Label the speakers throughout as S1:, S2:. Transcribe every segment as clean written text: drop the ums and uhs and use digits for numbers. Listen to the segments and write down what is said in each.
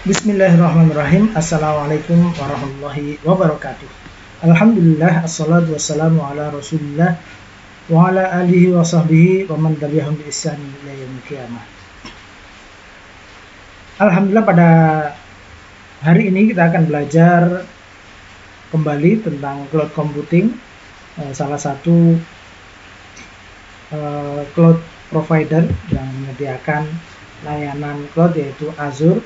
S1: Bismillahirrahmanirrahim. Assalamualaikum warahmatullahi wabarakatuh. Alhamdulillah, assalatu wassalamu ala rasulillah wa ala alihi wa sahbihi wa man tabi'ahum bi ihsan ila yaumil qiyamah. Alhamdulillah, pada hari ini kita akan belajar kembali tentang cloud computing, salah satu cloud provider yang menyediakan layanan cloud yaitu Azure.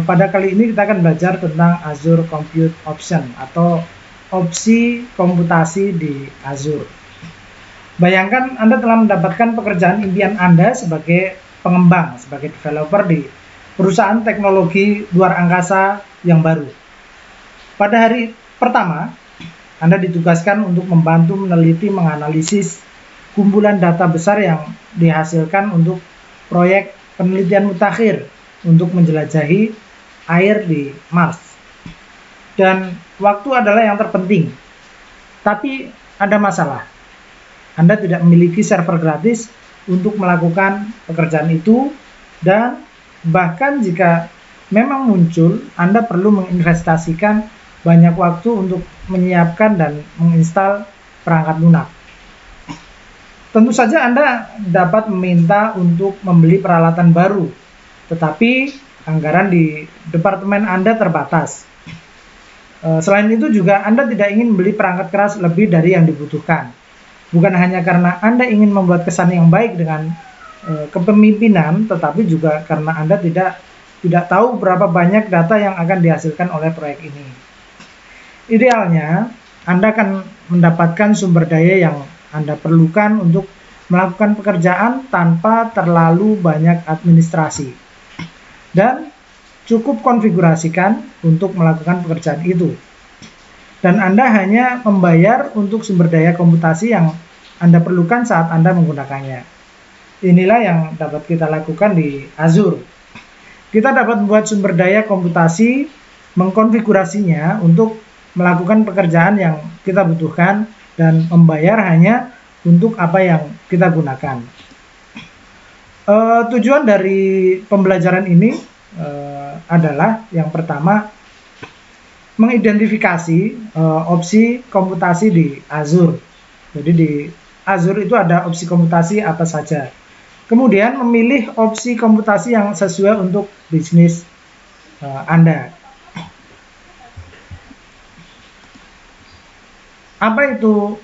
S1: Pada kali ini kita akan belajar tentang Azure Compute Option atau opsi komputasi di Azure. Bayangkan Anda telah mendapatkan pekerjaan impian Anda sebagai pengembang, sebagai developer di perusahaan teknologi luar angkasa yang baru. Pada hari pertama, Anda ditugaskan untuk membantu meneliti, menganalisis kumpulan data besar yang dihasilkan untuk proyek penelitian mutakhir untuk menjelajahi air di Mars. Dan waktu adalah yang terpenting. Tapi ada masalah. Anda tidak memiliki server gratis untuk melakukan pekerjaan itu, dan bahkan jika memang muncul, Anda perlu menginvestasikan banyak waktu untuk menyiapkan dan menginstal perangkat lunak. Tentu saja Anda dapat meminta untuk membeli peralatan baru, tetapi anggaran di departemen Anda terbatas. Selain itu juga Anda tidak ingin membeli perangkat keras lebih dari yang dibutuhkan. Bukan hanya karena Anda ingin membuat kesan yang baik dengan kepemimpinan, tetapi juga karena Anda tidak tahu berapa banyak data yang akan dihasilkan oleh proyek ini. Idealnya, Anda akan mendapatkan sumber daya yang Anda perlukan untuk melakukan pekerjaan tanpa terlalu banyak administrasi, dan cukup konfigurasikan untuk melakukan pekerjaan itu. Dan Anda hanya membayar untuk sumber daya komputasi yang Anda perlukan saat Anda menggunakannya. Inilah yang dapat kita lakukan di Azure. Kita dapat membuat sumber daya komputasi, mengkonfigurasinya untuk melakukan pekerjaan yang kita butuhkan, dan membayar hanya untuk apa yang kita gunakan. Tujuan dari pembelajaran ini adalah yang pertama, mengidentifikasi opsi komputasi di Azure. Jadi di Azure itu ada opsi komputasi apa saja. Kemudian memilih opsi komputasi yang sesuai untuk bisnis Anda. Apa itu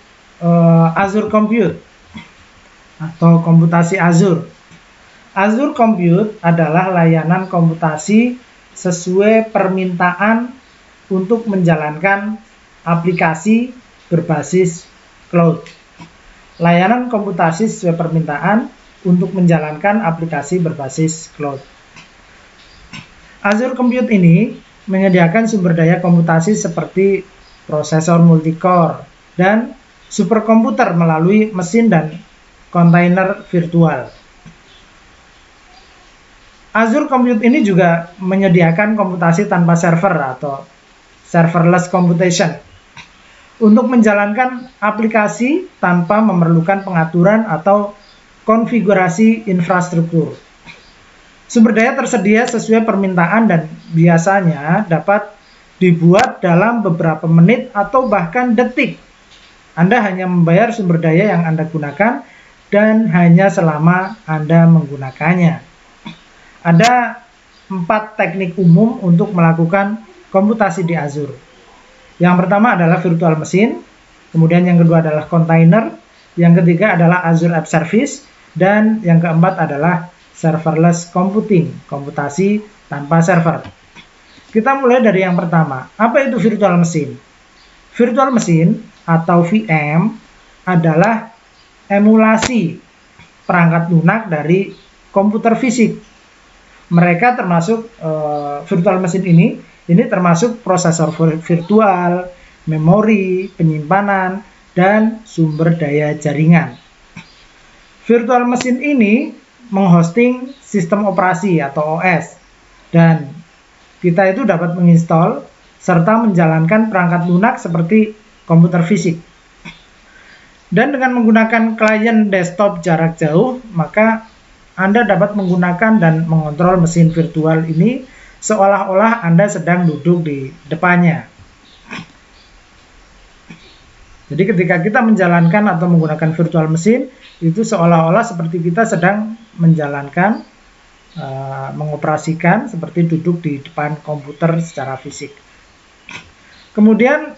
S1: Azure Compute atau komputasi Azure? Azure Compute adalah layanan komputasi sesuai permintaan untuk menjalankan aplikasi berbasis cloud. Layanan komputasi sesuai permintaan untuk menjalankan aplikasi berbasis cloud. Azure Compute ini menyediakan sumber daya komputasi seperti prosesor multicore dan superkomputer melalui mesin dan kontainer virtual. Azure Compute ini juga menyediakan komputasi tanpa server atau serverless computation untuk menjalankan aplikasi tanpa memerlukan pengaturan atau konfigurasi infrastruktur. Sumber daya tersedia sesuai permintaan dan biasanya dapat dibuat dalam beberapa menit atau bahkan detik. Anda hanya membayar sumber daya yang Anda gunakan dan hanya selama Anda menggunakannya. Ada 4 teknik umum untuk melakukan komputasi di Azure. Yang pertama adalah virtual machine, kemudian yang kedua adalah container, yang ketiga adalah Azure App Service, dan yang keempat adalah serverless computing, komputasi tanpa server. Kita mulai dari yang pertama. Apa itu virtual machine? Virtual machine atau VM adalah emulasi perangkat lunak dari komputer fisik. Mereka termasuk virtual machine ini termasuk prosesor virtual, memori, penyimpanan, dan sumber daya jaringan. Virtual machine ini menghosting sistem operasi atau OS, dan kita itu dapat menginstal serta menjalankan perangkat lunak seperti komputer fisik. Dan dengan menggunakan klien desktop jarak jauh, maka Anda dapat menggunakan dan mengontrol mesin virtual ini seolah-olah Anda sedang duduk di depannya. Jadi ketika kita menjalankan atau menggunakan virtual machine, itu seolah-olah seperti kita sedang menjalankan, mengoperasikan seperti duduk di depan komputer secara fisik. Kemudian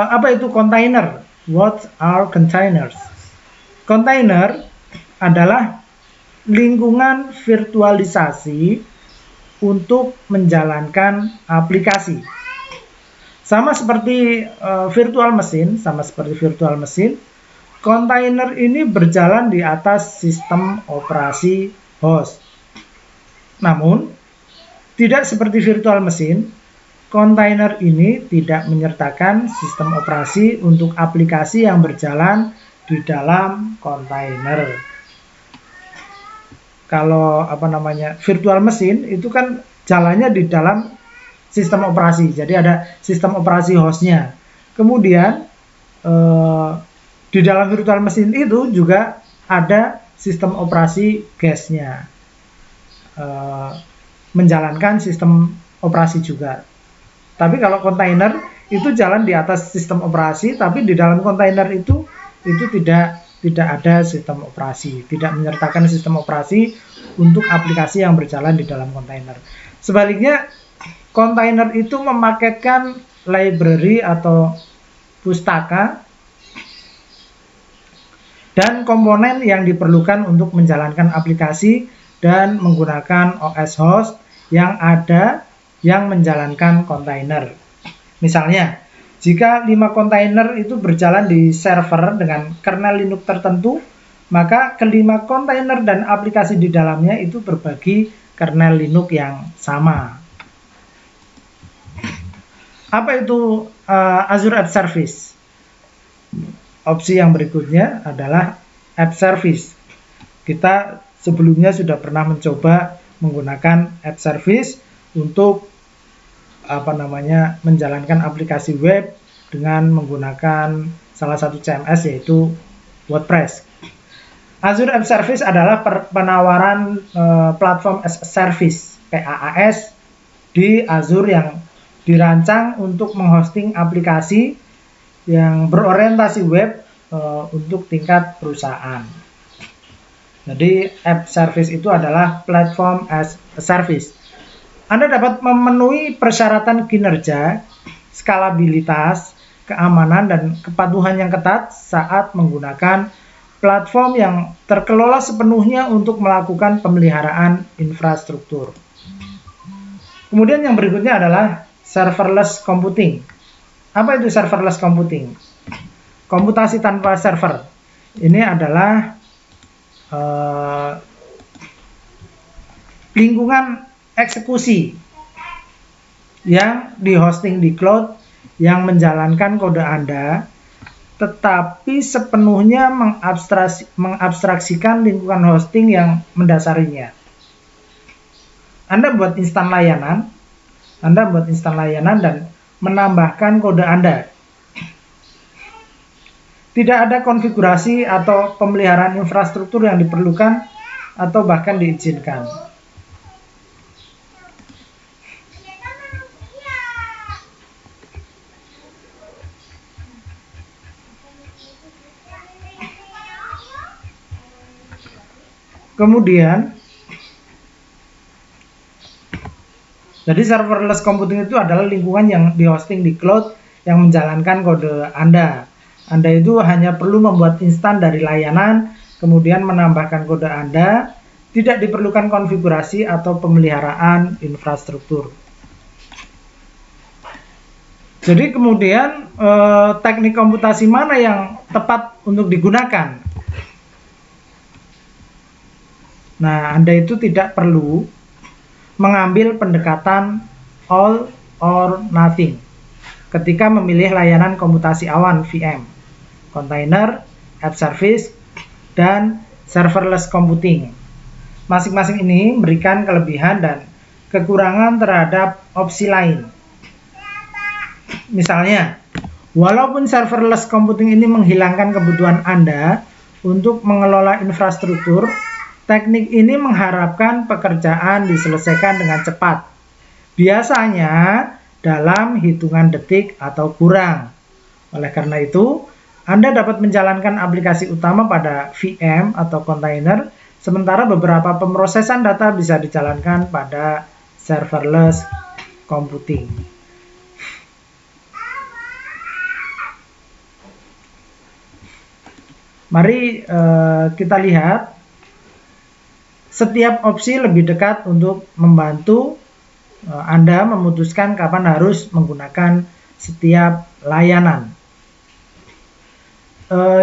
S1: apa itu container? What are containers? Container adalah lingkungan virtualisasi untuk menjalankan aplikasi. Sama seperti virtual machine, kontainer ini berjalan di atas sistem operasi host. Namun, tidak seperti virtual machine, kontainer ini tidak menyertakan sistem operasi untuk aplikasi yang berjalan di dalam kontainer. Kalau virtual machine itu kan jalannya di dalam sistem operasi, jadi ada sistem operasi hostnya. Kemudian di dalam virtual machine itu juga ada sistem operasi guestnya, menjalankan sistem operasi juga. Tapi kalau kontainer itu jalan di atas sistem operasi, tapi di dalam kontainer itu tidak ada sistem operasi, tidak menyertakan sistem operasi untuk aplikasi yang berjalan di dalam kontainer. Sebaliknya, kontainer itu memaketkan library atau pustaka dan komponen yang diperlukan untuk menjalankan aplikasi dan menggunakan OS host yang ada yang menjalankan kontainer. Misalnya, jika 5 kontainer itu berjalan di server dengan kernel Linux tertentu, maka kelima kontainer dan aplikasi di dalamnya itu berbagi kernel Linux yang sama. Apa itu Azure App Service? Opsi yang berikutnya adalah App Service. Kita sebelumnya sudah pernah mencoba menggunakan App Service untuk menjalankan aplikasi web dengan menggunakan salah satu CMS yaitu WordPress. Azure App Service adalah penawaran platform as a service PaaS di Azure yang dirancang untuk menghosting aplikasi yang berorientasi web untuk tingkat perusahaan. Jadi App Service itu adalah platform as a service. Anda dapat memenuhi persyaratan kinerja, skalabilitas, keamanan, dan kepatuhan yang ketat saat menggunakan platform yang terkelola sepenuhnya untuk melakukan pemeliharaan infrastruktur. Kemudian yang berikutnya adalah serverless computing. Apa itu serverless computing? Komputasi tanpa server. Ini adalah lingkungan eksekusi yang dihosting di cloud yang menjalankan kode Anda, tetapi sepenuhnya mengabstraksikan lingkungan hosting yang mendasarinya. Anda buat instan layanan dan menambahkan kode Anda. Tidak ada konfigurasi atau pemeliharaan infrastruktur yang diperlukan atau bahkan diizinkan. Kemudian, jadi serverless computing itu adalah lingkungan yang dihosting di cloud yang menjalankan kode Anda. Anda itu hanya perlu membuat instan dari layanan, kemudian menambahkan kode Anda, tidak diperlukan konfigurasi atau pemeliharaan infrastruktur. Jadi kemudian teknik komputasi mana yang tepat untuk digunakan? Nah, Anda itu tidak perlu mengambil pendekatan all or nothing ketika memilih layanan komputasi awan VM, container, app service, dan serverless computing. Masing-masing ini memberikan kelebihan dan kekurangan terhadap opsi lain. Misalnya, walaupun serverless computing ini menghilangkan kebutuhan Anda untuk mengelola infrastruktur, teknik ini mengharapkan pekerjaan diselesaikan dengan cepat, biasanya dalam hitungan detik atau kurang. Oleh karena itu, Anda dapat menjalankan aplikasi utama pada VM atau kontainer, sementara beberapa pemrosesan data bisa dijalankan pada serverless computing. Mari kita lihat setiap opsi lebih dekat untuk membantu Anda memutuskan kapan harus menggunakan setiap layanan.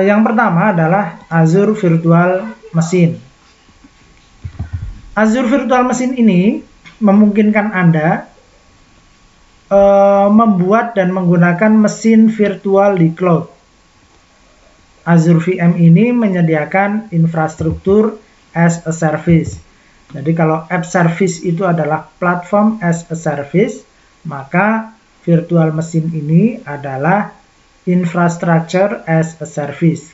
S1: Yang pertama adalah Azure Virtual Machine. Azure Virtual Machine ini memungkinkan Anda membuat dan menggunakan mesin virtual di cloud. Azure VM ini menyediakan infrastruktur as a service. Jadi kalau app service itu adalah platform as a service, maka virtual machine ini adalah infrastructure as a service.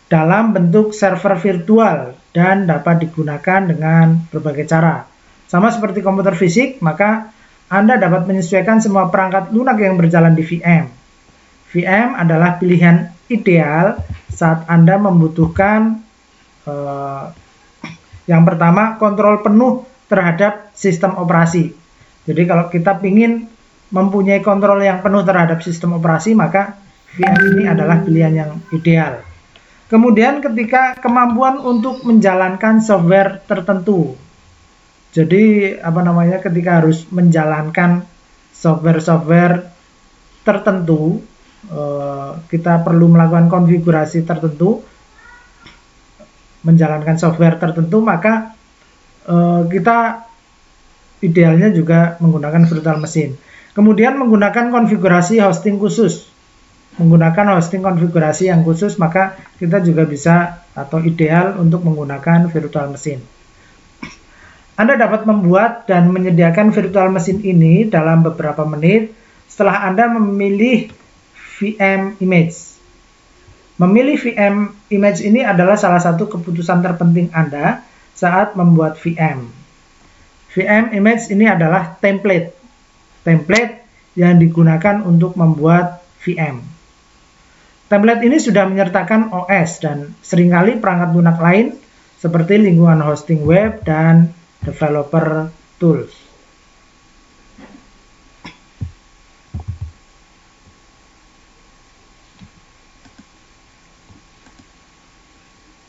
S1: Dalam bentuk server virtual dan dapat digunakan dengan berbagai cara. Sama seperti komputer fisik, maka Anda dapat menyesuaikan semua perangkat lunak yang berjalan di VM. VM adalah pilihan ideal saat Anda membutuhkan yang pertama, kontrol penuh terhadap sistem operasi. Jadi kalau kita ingin mempunyai kontrol yang penuh terhadap sistem operasi, maka VM ini adalah pilihan yang ideal. Kemudian ketika kemampuan untuk menjalankan software tertentu. Jadi ketika harus menjalankan software tertentu, kita perlu melakukan konfigurasi tertentu, menjalankan software tertentu, maka kita idealnya juga menggunakan virtual machine. Kemudian menggunakan konfigurasi hosting khusus. Menggunakan hosting konfigurasi yang khusus, maka kita juga bisa atau ideal untuk menggunakan virtual machine. Anda dapat membuat dan menyediakan virtual machine ini dalam beberapa menit setelah Anda memilih VM image. Memilih VM image ini adalah salah satu keputusan terpenting Anda saat membuat VM. VM image ini adalah template yang digunakan untuk membuat VM. Template ini sudah menyertakan OS dan seringkali perangkat lunak lain seperti lingkungan hosting web dan developer tools.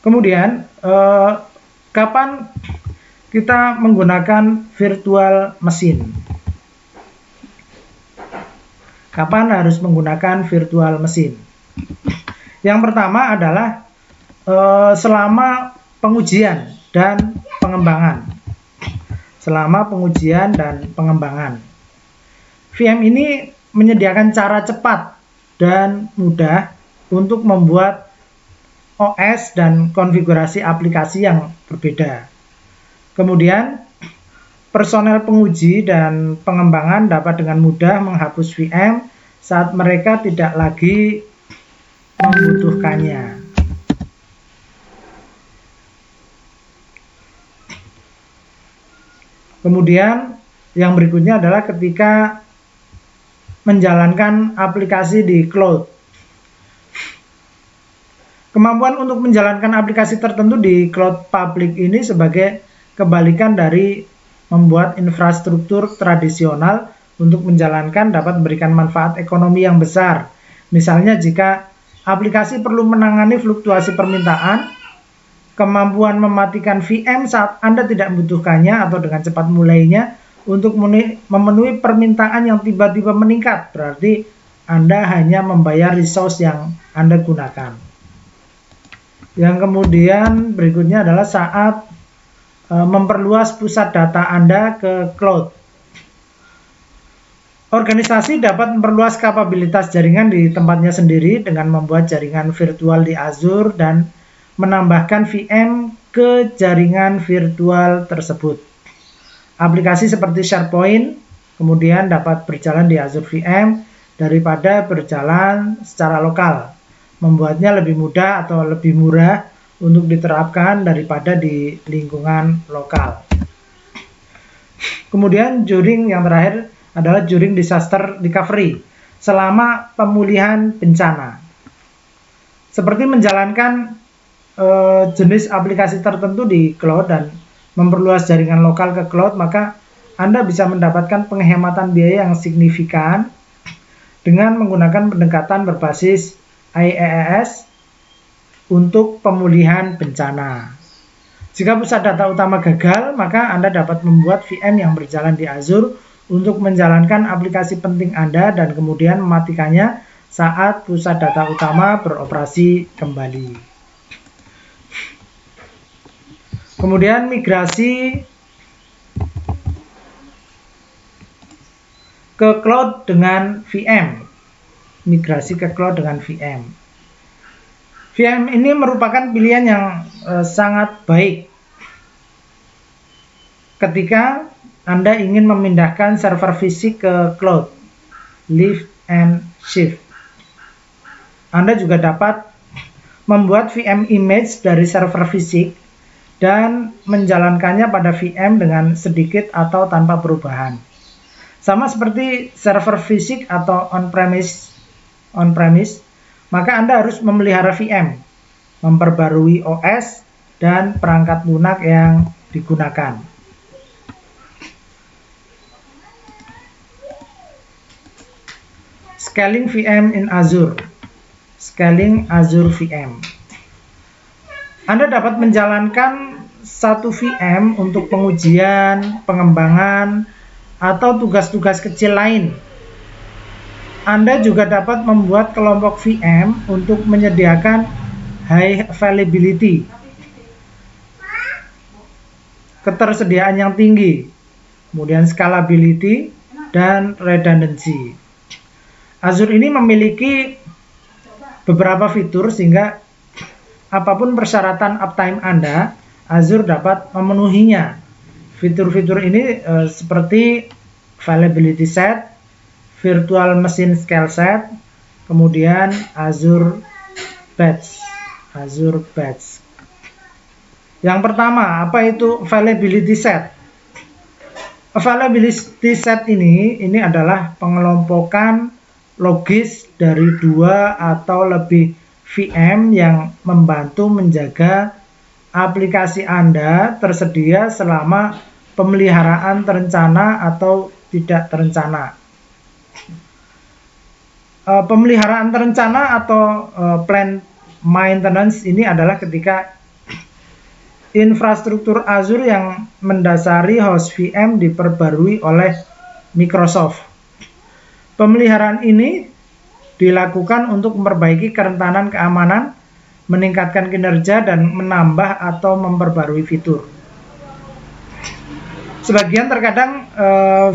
S1: Kemudian, kapan kita menggunakan virtual machine? Kapan harus menggunakan virtual machine? Yang pertama adalah selama pengujian dan pengembangan. Selama pengujian dan pengembangan. VM ini menyediakan cara cepat dan mudah untuk membuat OS dan konfigurasi aplikasi yang berbeda. Kemudian, personel penguji dan pengembangan dapat dengan mudah menghapus VM saat mereka tidak lagi membutuhkannya. Kemudian, yang berikutnya adalah ketika menjalankan aplikasi di cloud. Kemampuan untuk menjalankan aplikasi tertentu di cloud public ini sebagai kebalikan dari membuat infrastruktur tradisional untuk menjalankan dapat memberikan manfaat ekonomi yang besar. Misalnya jika aplikasi perlu menangani fluktuasi permintaan, kemampuan mematikan VM saat Anda tidak membutuhkannya atau dengan cepat mulainya untuk memenuhi permintaan yang tiba-tiba meningkat, berarti Anda hanya membayar resource yang Anda gunakan. Yang kemudian berikutnya adalah saat memperluas pusat data Anda ke cloud. Organisasi dapat memperluas kapabilitas jaringan di tempatnya sendiri dengan membuat jaringan virtual di Azure dan menambahkan VM ke jaringan virtual tersebut. Aplikasi seperti SharePoint kemudian dapat berjalan di Azure VM daripada berjalan secara lokal, membuatnya lebih mudah atau lebih murah untuk diterapkan daripada di lingkungan lokal. Kemudian during, yang terakhir adalah during disaster recovery, selama pemulihan bencana. Seperti menjalankan jenis aplikasi tertentu di cloud dan memperluas jaringan lokal ke cloud, maka Anda bisa mendapatkan penghematan biaya yang signifikan dengan menggunakan pendekatan berbasis IaaS untuk pemulihan bencana. Jika pusat data utama gagal, maka Anda dapat membuat VM yang berjalan di Azure untuk menjalankan aplikasi penting Anda dan kemudian mematikannya saat pusat data utama beroperasi kembali. Kemudian migrasi ke cloud dengan VM. Migrasi ke cloud dengan VM. VM ini merupakan pilihan yang sangat baik ketika Anda ingin memindahkan server fisik ke cloud, lift and shift. Anda juga dapat membuat VM image dari server fisik dan menjalankannya pada VM dengan sedikit atau tanpa perubahan. Sama seperti server fisik atau on-premise, maka Anda harus memelihara VM, memperbarui OS, dan perangkat lunak yang digunakan. Scaling VM in Azure. Scaling Azure VM. Anda dapat menjalankan satu VM untuk pengujian, pengembangan, atau tugas-tugas kecil lain. Anda juga dapat membuat kelompok VM untuk menyediakan high availability, ketersediaan yang tinggi, kemudian scalability, dan redundancy. Azure ini memiliki beberapa fitur sehingga apapun persyaratan uptime Anda, Azure dapat memenuhinya. Fitur-fitur ini seperti availability set, virtual machine scale set, kemudian Azure Batch. Yang pertama, apa itu availability set? Availability set ini adalah pengelompokan logis dari 2 atau lebih VM yang membantu menjaga aplikasi Anda tersedia selama pemeliharaan terencana atau tidak terencana. Pemeliharaan terencana atau planned maintenance ini adalah ketika infrastruktur Azure yang mendasari host VM diperbarui oleh Microsoft. Pemeliharaan ini dilakukan untuk memperbaiki kerentanan keamanan, meningkatkan kinerja, dan menambah atau memperbarui fitur. Sebagian terkadang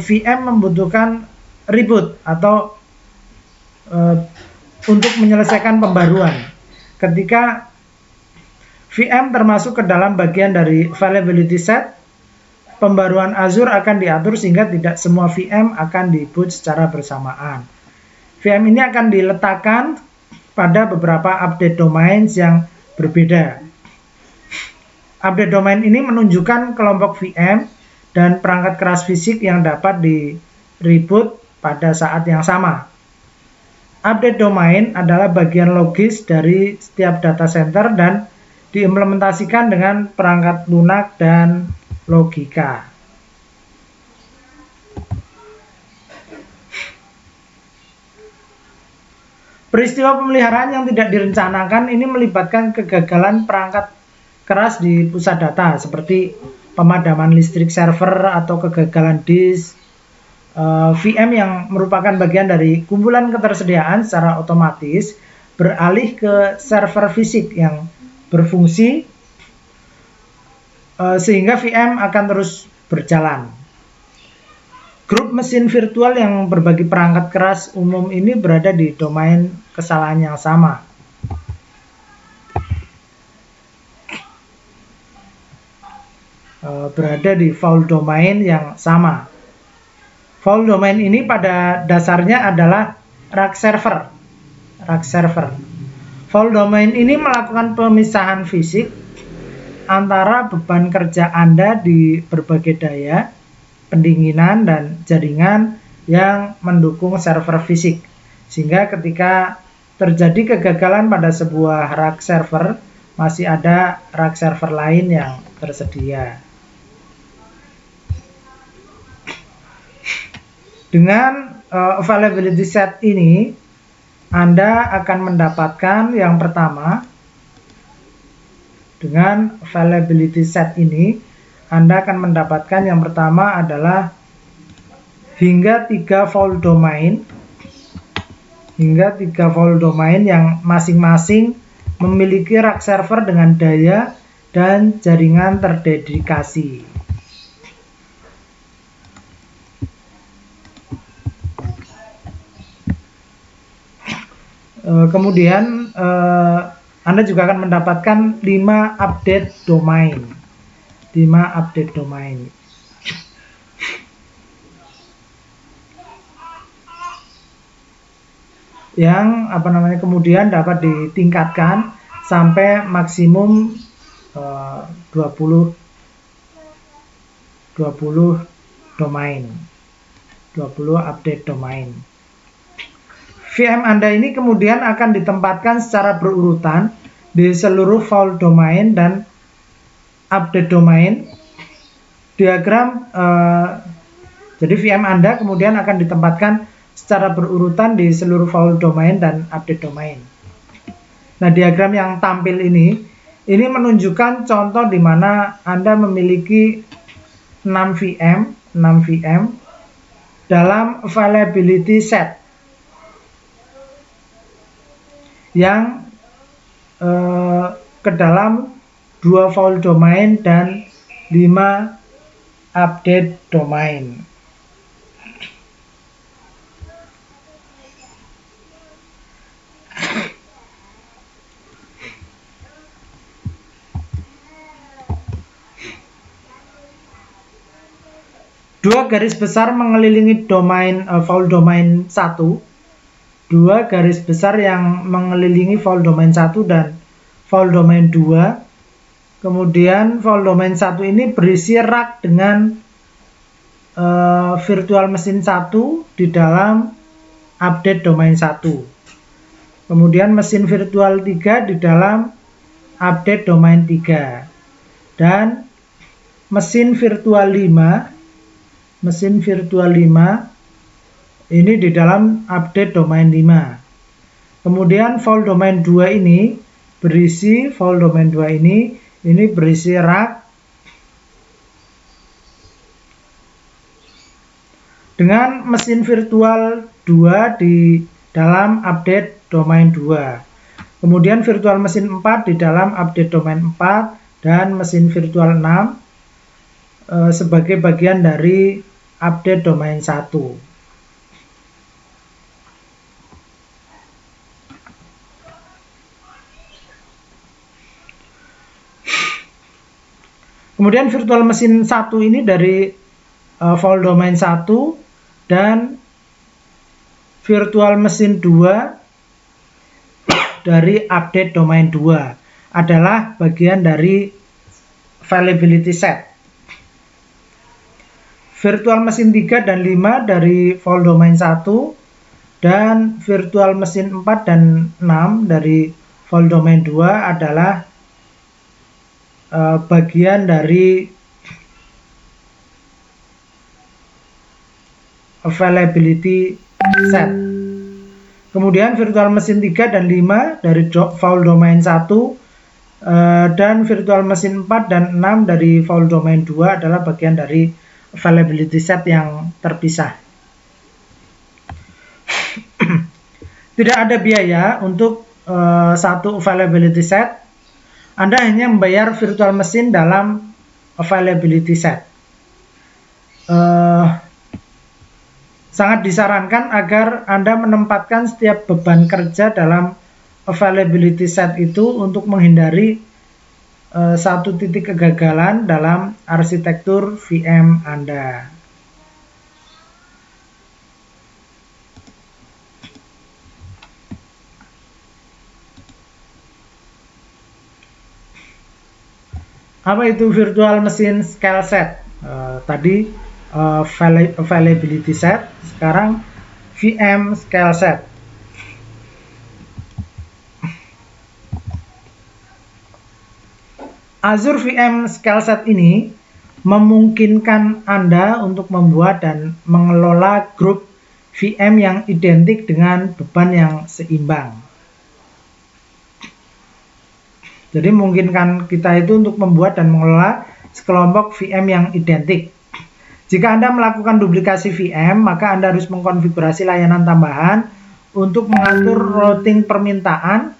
S1: VM membutuhkan reboot atau untuk menyelesaikan pembaruan. Ketika VM termasuk ke dalam bagian dari availability set, pembaruan Azure akan diatur sehingga tidak semua VM akan di-boot secara bersamaan. VM ini akan diletakkan pada beberapa update domains yang berbeda. Update domain ini menunjukkan kelompok VM dan perangkat keras fisik yang dapat di-reboot pada saat yang sama. Update domain adalah bagian logis dari setiap data center dan diimplementasikan dengan perangkat lunak dan logika. Peristiwa pemeliharaan yang tidak direncanakan ini melibatkan kegagalan perangkat keras di pusat data seperti pemadaman listrik server atau kegagalan disk. VM yang merupakan bagian dari kumpulan ketersediaan secara otomatis beralih ke server fisik yang berfungsi sehingga VM akan terus berjalan. Grup mesin virtual yang berbagi perangkat keras umum ini berada di domain kesalahan yang sama. Berada di fault domain yang sama. Fault domain ini pada dasarnya adalah rack server. Fault domain ini melakukan pemisahan fisik antara beban kerja Anda di berbagai daya, pendinginan dan jaringan yang mendukung server fisik. Sehingga ketika terjadi kegagalan pada sebuah rak server, masih ada rak server lain yang tersedia. Dengan availability set ini, Anda akan mendapatkan yang pertama, dengan availability set ini, Anda akan mendapatkan yang pertama adalah hingga 3 fault domain, yang masing-masing memiliki rak server dengan daya dan jaringan terdedikasi. Kemudian Anda juga akan mendapatkan 5 update domain. Yang kemudian dapat ditingkatkan sampai maksimum 20 domain, 20 update domain. VM Anda ini kemudian akan ditempatkan secara berurutan di seluruh fault domain dan update domain. Diagram jadi VM Anda kemudian akan ditempatkan secara berurutan di seluruh fault domain dan update domain. Nah, diagram yang tampil ini menunjukkan contoh di mana Anda memiliki 6 VM dalam availability set yang ke dalam 2 fault domain dan 5 update domain. Dua garis besar mengelilingi domain fault domain 1. Dua garis besar yang mengelilingi fault domain 1 dan fault domain 2. Kemudian fault domain 1 ini berisi rak dengan virtual machine 1 di dalam update domain 1. Kemudian mesin virtual 3 di dalam update domain 3. Dan mesin virtual 5 ini di dalam update domain 5. Kemudian fault domain 2 ini berisi rak dengan mesin virtual 2 di dalam update domain 2. Kemudian virtual mesin 4 di dalam update domain 4 dan mesin virtual 6 sebagai bagian dari update domain 1. Kemudian virtual mesin 1 ini dari fault domain 1 dan virtual mesin 2 dari update domain 2 adalah bagian dari availability set. Virtual mesin 3 dan 5 dari fault domain 1 dan virtual mesin 4 dan 6 dari fault domain 2 adalah bagian dari availability set. Kemudian virtual mesin 3 dan 5 dari fault domain 1 dan virtual mesin 4 dan 6 dari fault domain 2 adalah bagian dari availability set yang terpisah. Tidak ada biaya untuk satu availability set. Anda hanya membayar virtual mesin dalam availability set. Sangat disarankan agar Anda menempatkan setiap beban kerja dalam availability set itu untuk menghindari satu titik kegagalan dalam arsitektur VM Anda. Apa itu virtual machine scale set? Tadi availability set, sekarang VM scale set. Azure VM scale set ini memungkinkan Anda untuk membuat dan mengelola grup VM yang identik dengan beban yang seimbang. Jadi memungkinkan kita itu untuk membuat dan mengelola sekelompok VM yang identik. Jika Anda melakukan duplikasi VM, maka Anda harus mengkonfigurasi layanan tambahan untuk mengatur routing permintaan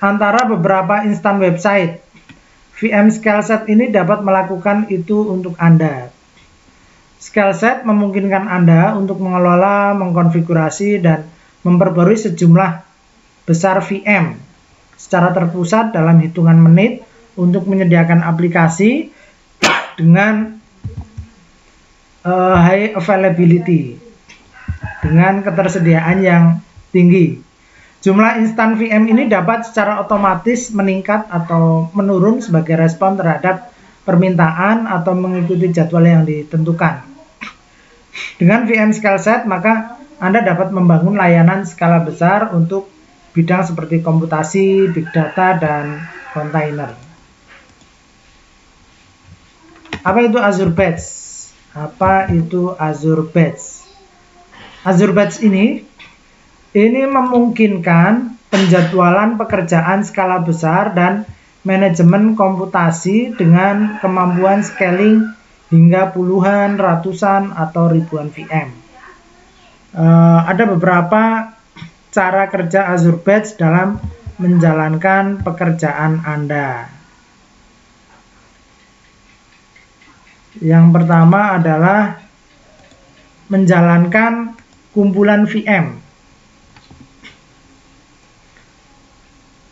S1: antara beberapa instan website. VM scale set ini dapat melakukan itu untuk Anda. Scale set memungkinkan Anda untuk mengelola, mengkonfigurasi, dan memperbarui sejumlah besar VM secara terpusat dalam hitungan menit untuk menyediakan aplikasi dengan high availability, dengan ketersediaan yang tinggi. Jumlah instan VM ini dapat secara otomatis meningkat atau menurun sebagai respon terhadap permintaan atau mengikuti jadwal yang ditentukan. Dengan VM scale set, maka Anda dapat membangun layanan skala besar untuk bidang seperti komputasi, big data, dan kontainer. Apa itu Azure Batch? Apa itu Azure Batch? Azure Batch ini memungkinkan penjadwalan pekerjaan skala besar dan manajemen komputasi dengan kemampuan scaling hingga puluhan, ratusan, atau ribuan VM. Ada beberapa cara kerja Azure Batch dalam menjalankan pekerjaan Anda. Yang pertama adalah menjalankan kumpulan VM.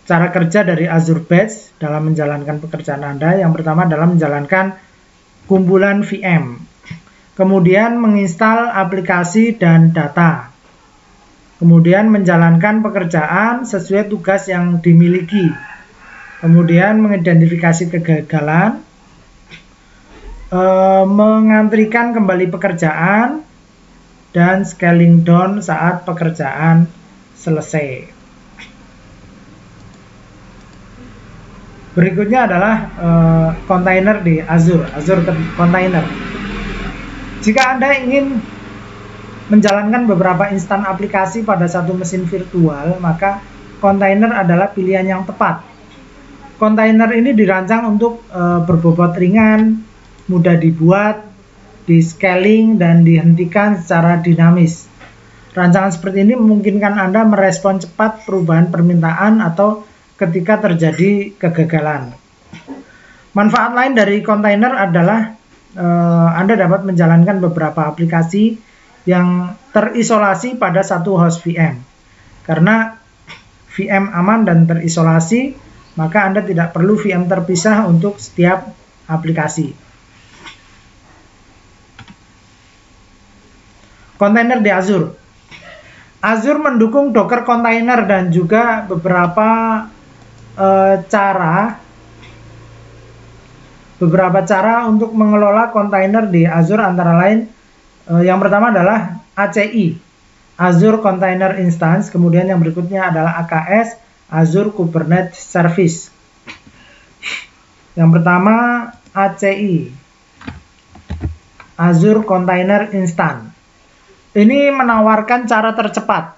S1: Cara kerja dari Azure Batch dalam menjalankan pekerjaan Anda, yang pertama adalah menjalankan kumpulan VM. Kemudian menginstal aplikasi dan data. Kemudian menjalankan pekerjaan sesuai tugas yang dimiliki. Kemudian mengidentifikasi kegagalan, mengantrikan kembali pekerjaan, dan scaling down saat pekerjaan selesai. Berikutnya adalah kontainer di Azure Container. Jika Anda ingin menjalankan beberapa instan aplikasi pada satu mesin virtual, maka kontainer adalah pilihan yang tepat. Kontainer ini dirancang untuk berbobot ringan, mudah dibuat, di-scaling, dan dihentikan secara dinamis. Rancangan seperti ini memungkinkan Anda merespon cepat perubahan permintaan atau ketika terjadi kegagalan. Manfaat lain dari kontainer adalah Anda dapat menjalankan beberapa aplikasi yang terisolasi pada satu host VM. Karena VM aman dan terisolasi, maka Anda tidak perlu VM terpisah untuk setiap aplikasi. Kontainer di Azure. Azure mendukung Docker Container dan juga beberapa cara untuk mengelola kontainer di Azure, antara lain yang pertama adalah ACI, Azure Container Instance. Kemudian yang berikutnya adalah AKS, Azure Kubernetes Service. Yang pertama ACI, Azure Container Instance. Ini menawarkan cara tercepat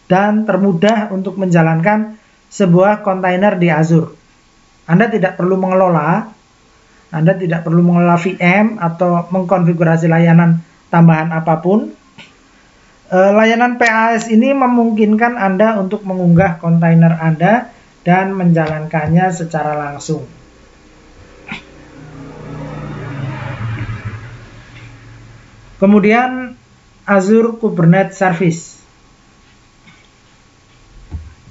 S1: dan termudah untuk menjalankan sebuah kontainer di Azure. Anda tidak perlu mengelola VM atau mengkonfigurasi layanan tambahan apapun. Layanan PaaS ini memungkinkan Anda untuk mengunggah kontainer Anda dan menjalankannya secara langsung. Kemudian Azure Kubernetes Service.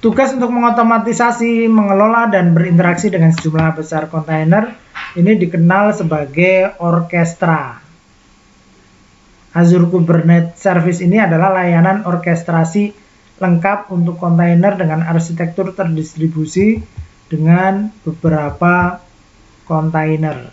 S1: Tugas untuk mengotomatisasi, mengelola, dan berinteraksi dengan sejumlah besar kontainer ini dikenal sebagai orkestra. Azure Kubernetes Service ini adalah layanan orkestrasi lengkap untuk kontainer dengan arsitektur terdistribusi dengan beberapa container.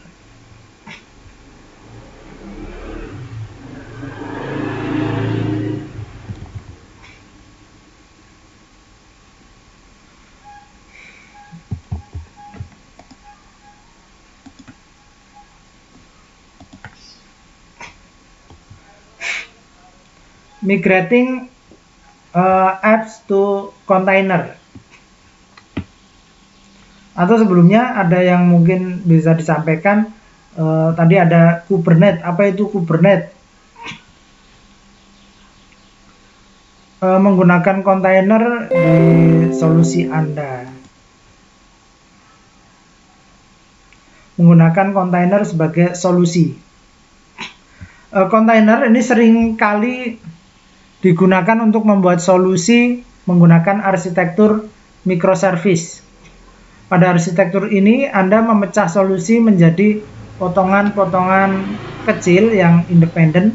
S1: Migrating apps to container. Atau sebelumnya ada yang mungkin bisa disampaikan, tadi ada Kubernetes. Apa itu Kubernetes? Menggunakan kontainer di solusi Anda. Menggunakan kontainer sebagai solusi. Kontainer ini sering kali digunakan untuk membuat solusi menggunakan arsitektur microservice. Pada arsitektur ini, Anda memecah solusi menjadi potongan-potongan kecil yang independen.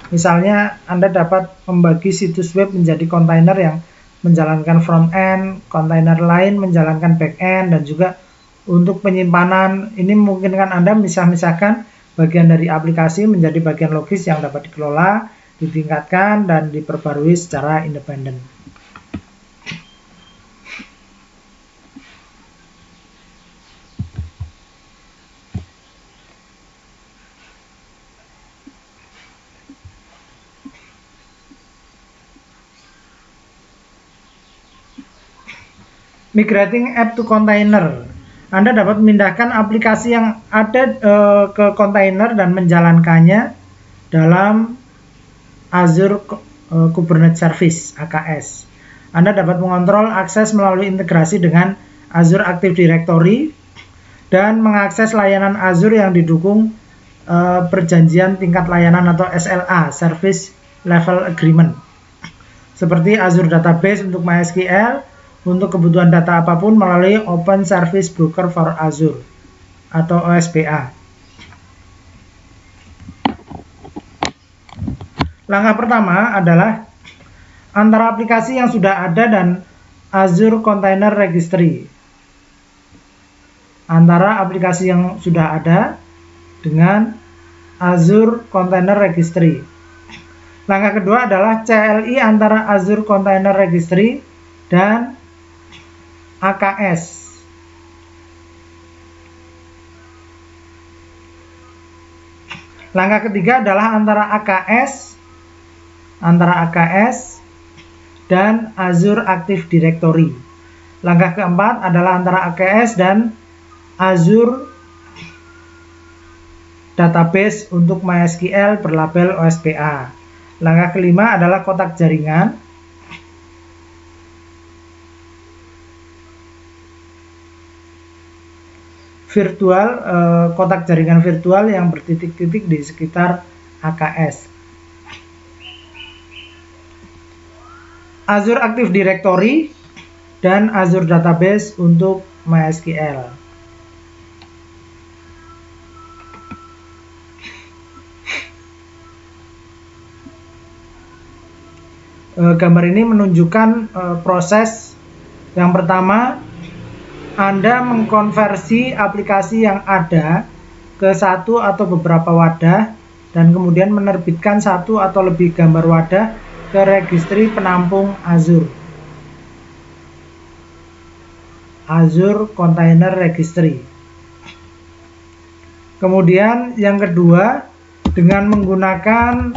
S1: Misalnya, Anda dapat membagi situs web menjadi kontainer yang menjalankan front-end, kontainer lain menjalankan back-end, dan juga untuk penyimpanan. Ini memungkinkan Anda misah-misahkan bagian dari aplikasi menjadi bagian logis yang dapat dikelola, ditingkatkan, dan diperbarui secara independen. Migrating app to container. Anda dapat memindahkan aplikasi yang ada ke kontainer dan menjalankannya dalam Azure Kubernetes Service (AKS). Anda dapat mengontrol akses melalui integrasi dengan Azure Active Directory dan mengakses layanan Azure yang didukung perjanjian tingkat layanan atau SLA (Service Level Agreement), seperti Azure Database untuk MySQL untuk kebutuhan data apapun melalui Open Service Broker for Azure atau OSBA. Langkah pertama adalah antara aplikasi yang sudah ada dan Azure Container Registry. Antara aplikasi yang sudah ada dengan Azure Container Registry. Langkah kedua adalah CLI antara Azure Container Registry dan AKS. Langkah ketiga adalah antara AKS dan Azure Active Directory. Langkah keempat adalah antara AKS dan Azure Database untuk MySQL berlabel OSBA. Langkah kelima adalah kotak jaringan. Kotak jaringan virtual yang bertitik-titik di sekitar AKS. Azure Active Directory dan Azure Database untuk MySQL. Gambar ini menunjukkan proses yang pertama, Anda mengkonversi aplikasi yang ada ke satu atau beberapa wadah dan kemudian menerbitkan satu atau lebih gambar wadah ke registry penampung Azure Container Registry. Kemudian yang kedua, dengan menggunakan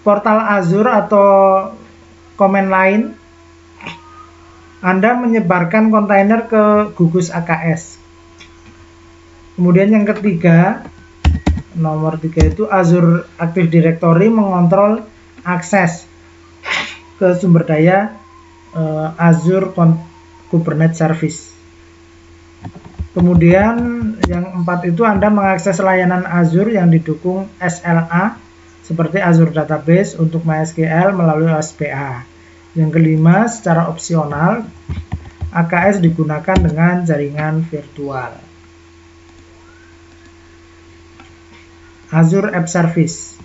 S1: portal Azure atau command line, Anda menyebarkan kontainer ke gugus AKS. Kemudian yang ketiga, nomor 3 itu Azure Active Directory mengontrol akses ke sumber daya Azure Kubernetes Service. Kemudian yang 4 itu Anda mengakses layanan Azure yang didukung SLA seperti Azure Database untuk MySQL melalui OSBA. Yang kelima, secara opsional AKS digunakan dengan jaringan virtual. Azure App Service.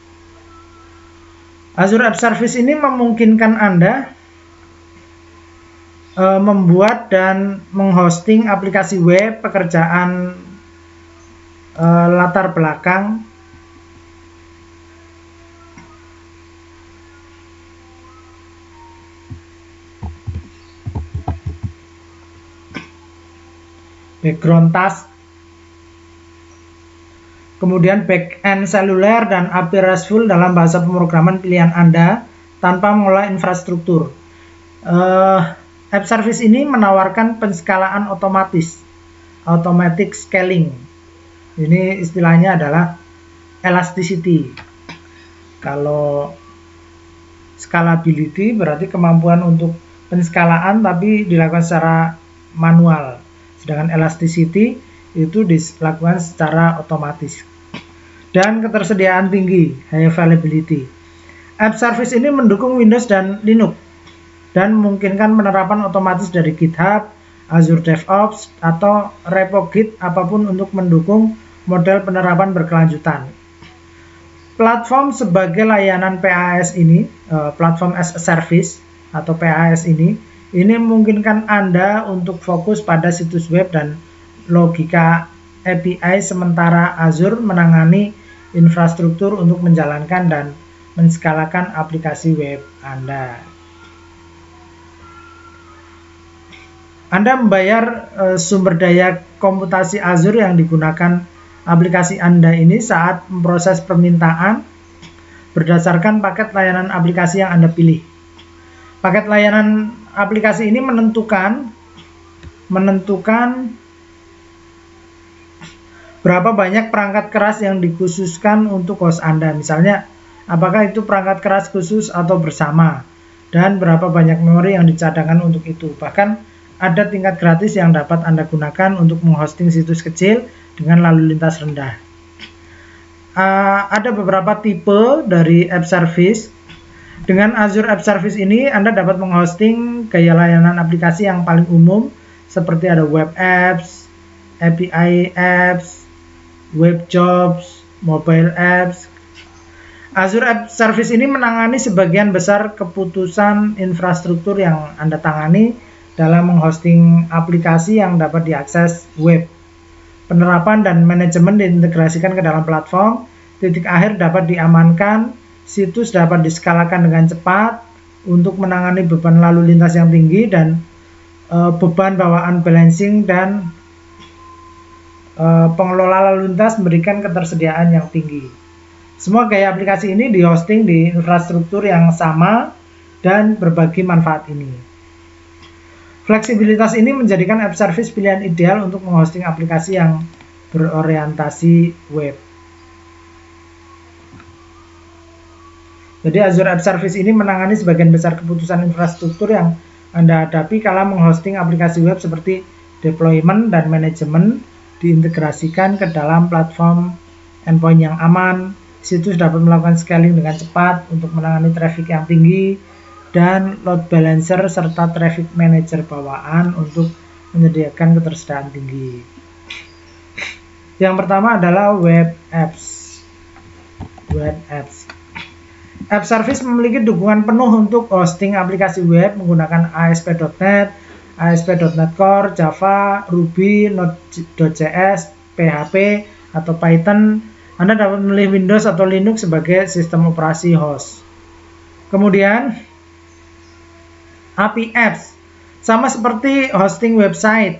S1: Azure App Service ini memungkinkan Anda membuat dan menghosting aplikasi web, pekerjaan latar belakang, background task, kemudian back-end seluler dan API RESTful dalam bahasa pemrograman pilihan Anda tanpa mengolah infrastruktur. App service ini menawarkan penskalaan otomatis, automatic scaling. Ini istilahnya adalah elasticity. Kalau scalability berarti kemampuan untuk penskalaan tapi dilakukan secara manual. Sedangkan elasticity itu dilakukan secara otomatis. Dan ketersediaan tinggi, high availability. App service ini mendukung Windows dan Linux dan memungkinkan penerapan otomatis dari GitHub, Azure DevOps, atau repo Git apapun untuk mendukung model penerapan berkelanjutan. Platform sebagai layanan PaaS ini, platform as a service atau PaaS ini memungkinkan Anda untuk fokus pada situs web dan logika API, sementara Azure menangani infrastruktur untuk menjalankan dan menskalakan aplikasi web Anda. Anda membayar sumber daya komputasi Azure yang digunakan aplikasi Anda ini saat memproses permintaan berdasarkan paket layanan aplikasi yang Anda pilih. Paket layanan aplikasi ini menentukan berapa banyak perangkat keras yang dikhususkan untuk host Anda. Misalnya, apakah itu perangkat keras khusus atau bersama, dan berapa banyak memori yang dicadangkan untuk itu. Bahkan ada tingkat gratis yang dapat Anda gunakan untuk menghosting situs kecil dengan lalu lintas rendah. Ada beberapa tipe dari app service. Dengan Azure App Service ini, Anda dapat menghosting gaya layanan aplikasi yang paling umum, seperti ada web apps, API apps, web jobs, mobile apps. Azure App Service ini menangani sebagian besar keputusan infrastruktur yang Anda tangani dalam menghosting aplikasi yang dapat diakses web. Penerapan dan manajemen diintegrasikan ke dalam platform, titik akhir dapat diamankan, situs dapat diskalakan dengan cepat untuk menangani beban lalu lintas yang tinggi dan beban bawaan balancing, dan pengelola lalu lintas memberikan ketersediaan yang tinggi. Semua gaya aplikasi ini dihosting di infrastruktur yang sama dan berbagi manfaat ini. Fleksibilitas ini menjadikan app service pilihan ideal untuk menghosting aplikasi yang berorientasi web. Jadi Azure App Service ini menangani sebagian besar keputusan infrastruktur yang Anda hadapi kala menghosting aplikasi web, seperti deployment dan manajemen diintegrasikan ke dalam platform endpoint yang aman. Situs dapat melakukan scaling dengan cepat untuk menangani traffic yang tinggi, dan load balancer serta traffic manager bawaan untuk menyediakan ketersediaan tinggi. Yang pertama adalah web apps. Web apps. App Service memiliki dukungan penuh untuk hosting aplikasi web menggunakan ASP.NET, ASP.NET Core, Java, Ruby, Node.js, PHP, atau Python. Anda dapat memilih Windows atau Linux sebagai sistem operasi host. Kemudian API Apps, sama seperti hosting website,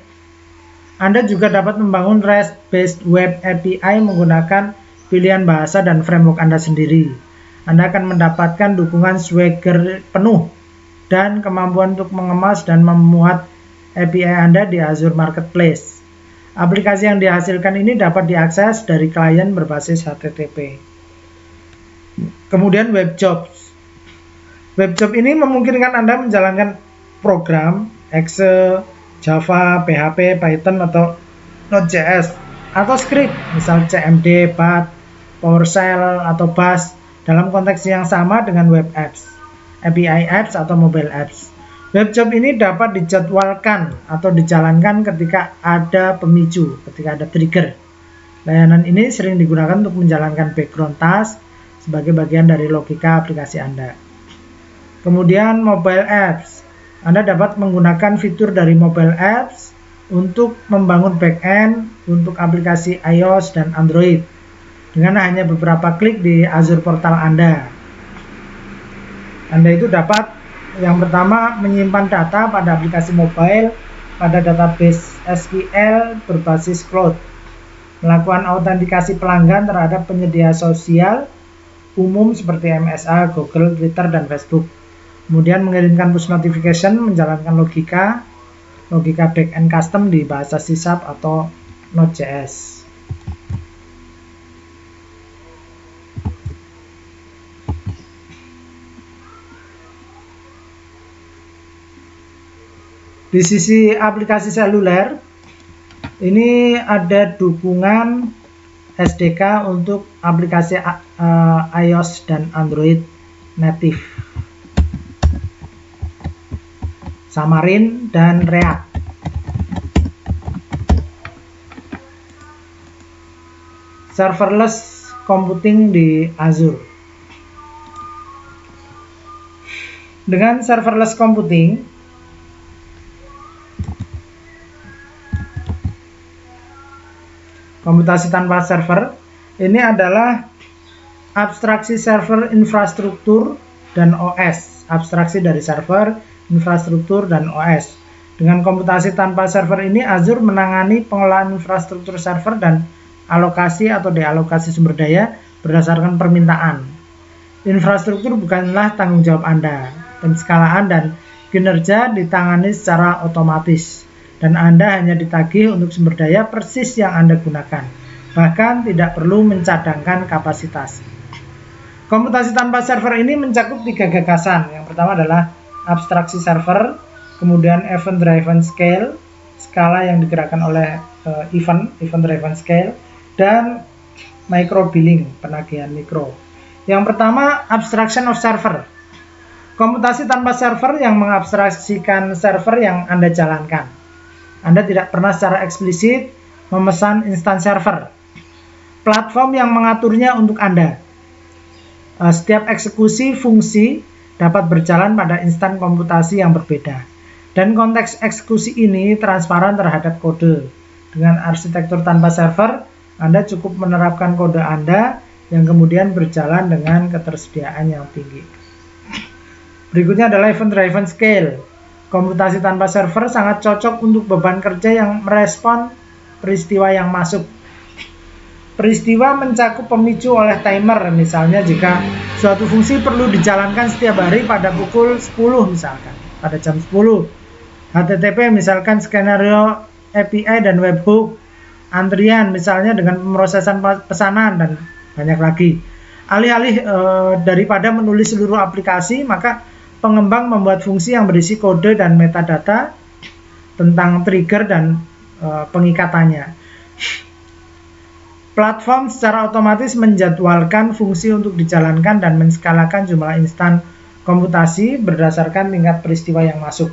S1: Anda juga dapat membangun REST-based web API menggunakan pilihan bahasa dan framework Anda sendiri. Anda akan mendapatkan dukungan Swagger penuh dan kemampuan untuk mengemas dan memuat API Anda di Azure Marketplace. Aplikasi yang dihasilkan ini dapat diakses dari klien berbasis HTTP. Kemudian Web Jobs. Web Job ini memungkinkan Anda menjalankan program Excel, Java, PHP, Python, atau Node.js, atau script, misal CMD, BAT, PowerShell, atau Bash, dalam konteks yang sama dengan web apps, API apps, atau mobile apps. Web job ini dapat dijadwalkan atau dijalankan ketika ada pemicu, ketika ada trigger. Layanan ini sering digunakan untuk menjalankan background task sebagai bagian dari logika aplikasi Anda. Kemudian mobile apps. Anda dapat menggunakan fitur dari mobile apps untuk membangun backend untuk aplikasi iOS dan Android dengan hanya beberapa klik di Azure portal Anda. Anda itu dapat yang pertama menyimpan data pada aplikasi mobile pada database SQL berbasis cloud, melakukan autentikasi pelanggan terhadap penyedia sosial umum seperti MSA, Google, Twitter, dan Facebook. Kemudian mengirimkan push notification, menjalankan logika backend custom di bahasa C# atau Node.js. Di sisi aplikasi seluler, ini ada dukungan SDK untuk aplikasi iOS dan Android native, Xamarin dan React. Serverless computing di Azure. Dengan serverless computing, komputasi tanpa server, ini adalah abstraksi server infrastruktur dan OS. Abstraksi dari server, infrastruktur, dan OS. Dengan komputasi tanpa server ini, Azure menangani pengelolaan infrastruktur server dan alokasi atau dealokasi sumber daya berdasarkan permintaan. Infrastruktur bukanlah tanggung jawab Anda. Penskalaan dan kinerja ditangani secara otomatis, dan Anda hanya ditagih untuk sumber daya persis yang Anda gunakan, bahkan tidak perlu mencadangkan kapasitas. Komputasi tanpa server ini mencakup 3 gagasan. Yang pertama adalah abstraksi server, kemudian event driven scale, skala yang digerakkan oleh event driven scale, dan micro billing, penagihan mikro. Yang pertama, abstraction of server. Komputasi tanpa server yang mengabstraksikan server yang Anda jalankan. Anda tidak pernah secara eksplisit memesan instan server. Platform yang mengaturnya untuk Anda. Setiap eksekusi fungsi dapat berjalan pada instan komputasi yang berbeda. Dan konteks eksekusi ini transparan terhadap kode. Dengan arsitektur tanpa server, Anda cukup menerapkan kode Anda yang kemudian berjalan dengan ketersediaan yang tinggi. Berikutnya adalah event driven scale. Komputasi tanpa server sangat cocok untuk beban kerja yang merespon peristiwa yang masuk. Peristiwa mencakup pemicu oleh timer, misalnya jika suatu fungsi perlu dijalankan setiap hari pada pukul 10 misalkan, pada jam 10. HTTP misalkan skenario API dan webhook, antrian misalnya dengan pemrosesan pesanan, dan banyak lagi. Alih-alih daripada menulis seluruh aplikasi, maka pengembang membuat fungsi yang berisi kode dan metadata tentang trigger dan pengikatannya. Platform secara otomatis menjadwalkan fungsi untuk dijalankan dan menskalakan jumlah instan komputasi berdasarkan tingkat peristiwa yang masuk.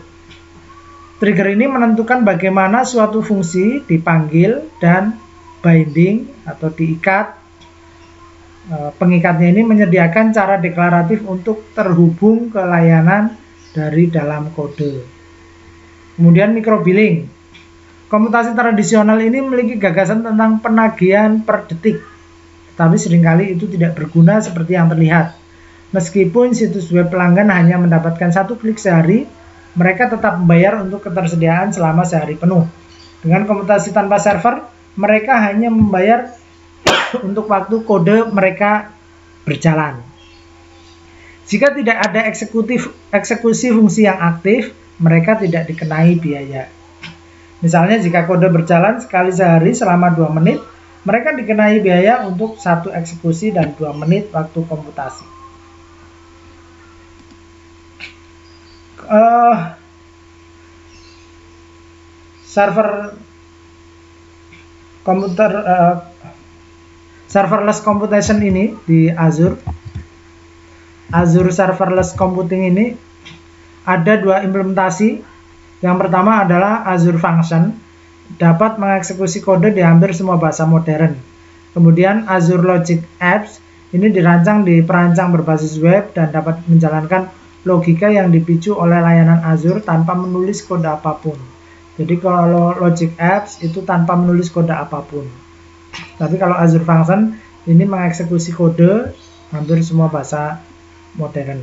S1: Trigger ini menentukan bagaimana suatu fungsi dipanggil dan binding atau diikat. Pengikatnya ini menyediakan cara deklaratif untuk terhubung ke layanan dari dalam kode. Kemudian microbilling. Komputasi tradisional ini memiliki gagasan tentang penagihan per detik, tetapi seringkali itu tidak berguna seperti yang terlihat. Meskipun situs web pelanggan hanya mendapatkan 1 klik sehari, mereka tetap membayar untuk ketersediaan selama sehari penuh. Dengan komputasi tanpa server, mereka hanya membayar untuk waktu kode mereka berjalan. Jika tidak ada eksekusi fungsi yang aktif, mereka tidak dikenai biaya. Misalnya jika kode berjalan sekali sehari selama 2 menit, mereka dikenai biaya untuk 1 eksekusi dan 2 menit waktu komputasi. Serverless computation ini di Azure Serverless Computing ini ada 2 implementasi. Yang pertama adalah Azure Function, dapat mengeksekusi kode di hampir semua bahasa modern. Kemudian Azure Logic Apps ini dirancang di perancang berbasis web dan dapat menjalankan logika yang dipicu oleh layanan Azure tanpa menulis kode apapun. Jadi kalau Logic Apps itu tanpa menulis kode apapun. Tapi kalau Azure Function ini mengeksekusi kode hampir semua bahasa modern.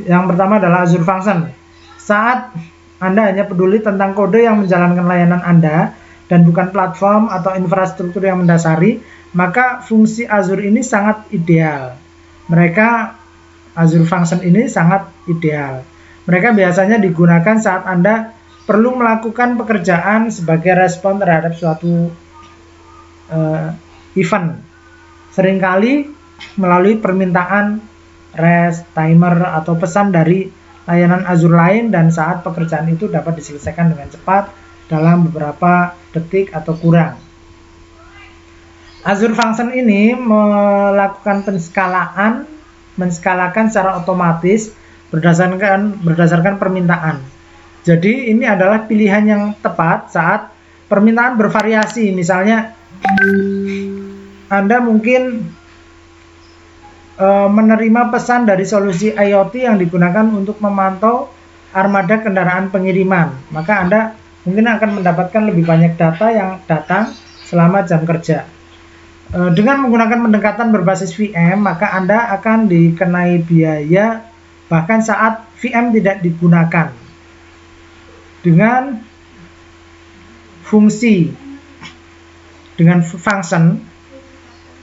S1: Yang pertama adalah Azure Function. Saat Anda hanya peduli tentang kode yang menjalankan layanan Anda dan bukan platform atau infrastruktur yang mendasari, maka fungsi Azure ini sangat ideal. Azure Function ini sangat ideal. Mereka biasanya digunakan saat Anda perlu melakukan pekerjaan sebagai respon terhadap suatu event. Seringkali melalui permintaan REST, timer, atau pesan dari layanan Azure lain, dan saat pekerjaan itu dapat diselesaikan dengan cepat dalam beberapa detik atau kurang. Azure Function ini melakukan menskalakan secara otomatis berdasarkan permintaan. Jadi ini adalah pilihan yang tepat saat permintaan bervariasi. Misalnya Anda mungkin menerima pesan dari solusi IoT yang digunakan untuk memantau armada kendaraan pengiriman. Maka Anda mungkin akan mendapatkan lebih banyak data yang datang selama jam kerja. Dengan menggunakan pendekatan berbasis VM, maka Anda akan dikenai biaya bahkan saat VM tidak digunakan. Dengan function,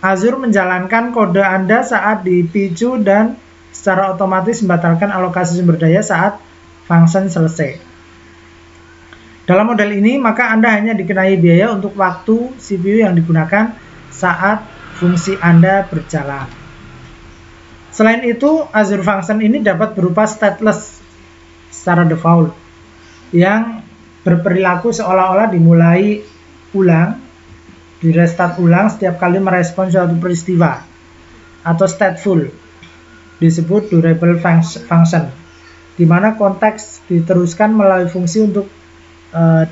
S1: Azure menjalankan kode Anda saat dipicu dan secara otomatis membatalkan alokasi sumber daya saat function selesai. Dalam model ini, maka Anda hanya dikenai biaya untuk waktu CPU yang digunakan saat fungsi Anda berjalan. Selain itu, Azure Function ini dapat berupa stateless secara default, yang berperilaku seolah-olah dimulai ulang, di-restart ulang setiap kali merespon suatu peristiwa, atau stateful, disebut durable function, di mana konteks diteruskan melalui fungsi untuk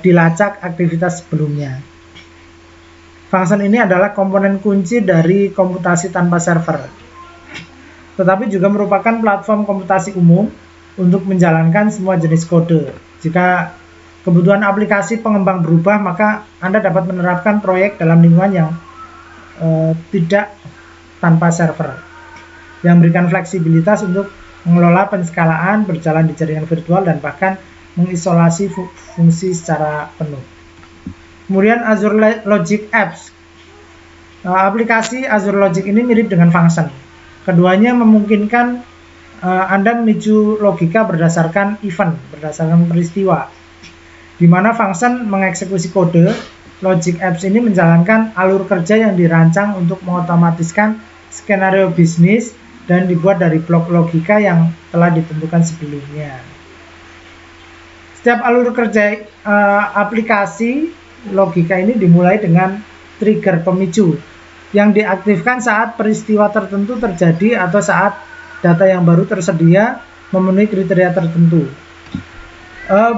S1: dilacak aktivitas sebelumnya. Function ini adalah komponen kunci dari komputasi tanpa server, tetapi juga merupakan platform komputasi umum untuk menjalankan semua jenis kode. Jika kebutuhan aplikasi pengembang berubah, maka Anda dapat menerapkan proyek dalam lingkungan yang tidak tanpa server, yang memberikan fleksibilitas untuk mengelola penskalaan, berjalan di jaringan virtual, dan bahkan mengisolasi fungsi secara penuh. Kemudian Azure Logic Apps. Aplikasi Azure Logic ini mirip dengan Function. Keduanya memungkinkan Anda memicu logika berdasarkan event, berdasarkan peristiwa. Di mana Function mengeksekusi kode, Logic Apps ini menjalankan alur kerja yang dirancang untuk mengotomatiskan skenario bisnis dan dibuat dari blok logika yang telah ditentukan sebelumnya. Setiap alur kerja aplikasi logika ini dimulai dengan trigger pemicu yang diaktifkan saat peristiwa tertentu terjadi atau saat data yang baru tersedia memenuhi kriteria tertentu.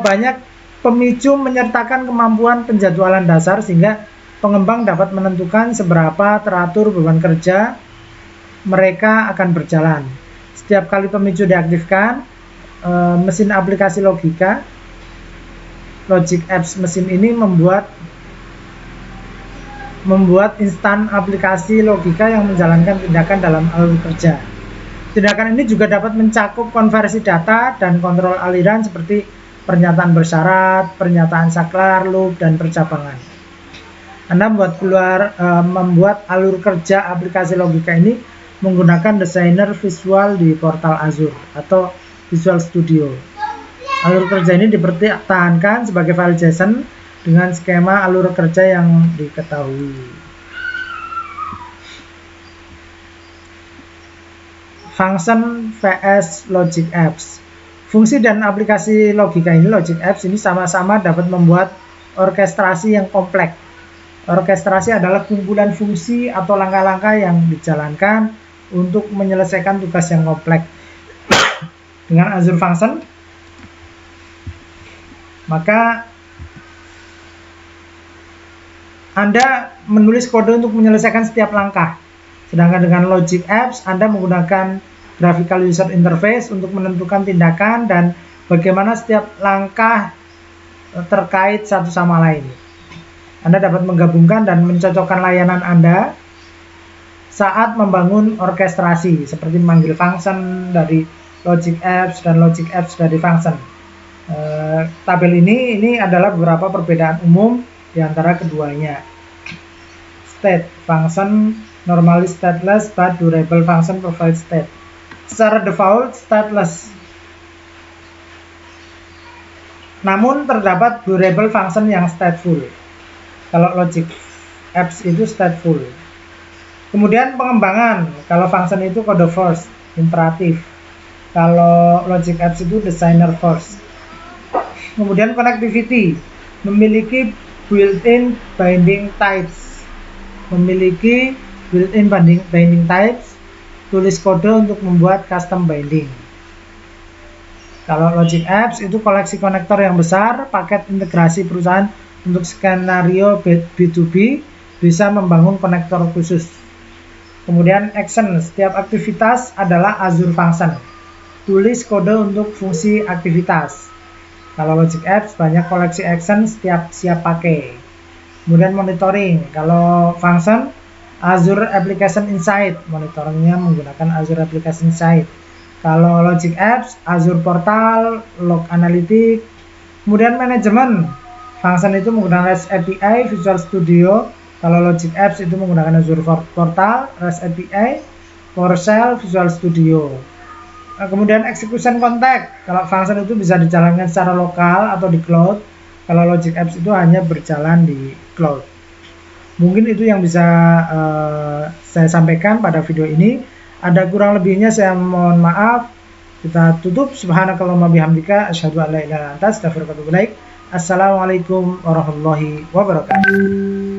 S1: Banyak pemicu menyertakan kemampuan penjadwalan dasar sehingga pengembang dapat menentukan seberapa teratur beban kerja mereka akan berjalan. Setiap kali pemicu diaktifkan, mesin aplikasi logika Logic Apps mesin ini membuat instan aplikasi logika yang menjalankan tindakan dalam alur kerja. Tindakan ini juga dapat mencakup konversi data dan kontrol aliran seperti pernyataan bersyarat, pernyataan saklar, loop, dan percabangan. Anda membuat alur kerja aplikasi logika ini menggunakan desainer visual di portal Azure atau Visual Studio. Alur kerja ini dipertahankan sebagai file JSON dengan skema alur kerja yang diketahui. Function vs Logic Apps. Fungsi dan aplikasi logika ini, Logic Apps ini sama-sama dapat membuat orkestrasi yang kompleks. Orkestrasi adalah kumpulan fungsi atau langkah-langkah yang dijalankan untuk menyelesaikan tugas yang kompleks. Dengan Azure Function, maka Anda menulis kode untuk menyelesaikan setiap langkah. Sedangkan dengan Logic Apps, Anda menggunakan graphical user interface untuk menentukan tindakan dan bagaimana setiap langkah terkait satu sama lain. Anda dapat menggabungkan dan mencocokkan layanan Anda saat membangun orkestrasi, seperti memanggil function dari Logic Apps dan Logic Apps dari function. Tabel ini adalah beberapa perbedaan umum di antara keduanya. State function normally stateless but durable function provide state. Secara default stateless. Namun terdapat durable function yang stateful. Kalau Logic Apps itu stateful. Kemudian pengembangan, kalau function itu kode first, imperatif. Kalau Logic Apps itu designer first. Kemudian connectivity, memiliki built-in binding types. Memiliki built-in binding types, tulis kode untuk membuat custom binding. Kalau Logic Apps itu koleksi konektor yang besar, paket integrasi perusahaan untuk skenario B2B bisa membangun konektor khusus. Kemudian action, setiap aktivitas adalah Azure function. Tulis kode untuk fungsi aktivitas. Kalau Logic Apps banyak koleksi action setiap siap pakai. Kemudian monitoring, kalau function Azure Application Insight, monitoringnya menggunakan Azure Application Insight. Kalau Logic Apps, Azure Portal, Log Analytics. Kemudian manajemen, function itu menggunakan REST API, Visual Studio. Kalau Logic Apps itu menggunakan Azure Portal, REST API, PowerShell, Visual Studio. Kemudian execution context, kalau function itu bisa dijalankan secara lokal atau di cloud. Kalau Logic Apps itu hanya berjalan di cloud. Mungkin itu yang bisa saya sampaikan pada video ini. Ada kurang lebihnya saya mohon maaf. Kita tutup. Subhanakallahumma bihamdika asyhadu an la ilaha illa anta astaghfiruka wa atubu ilaik. Assalamualaikum warahmatullahi wabarakatuh.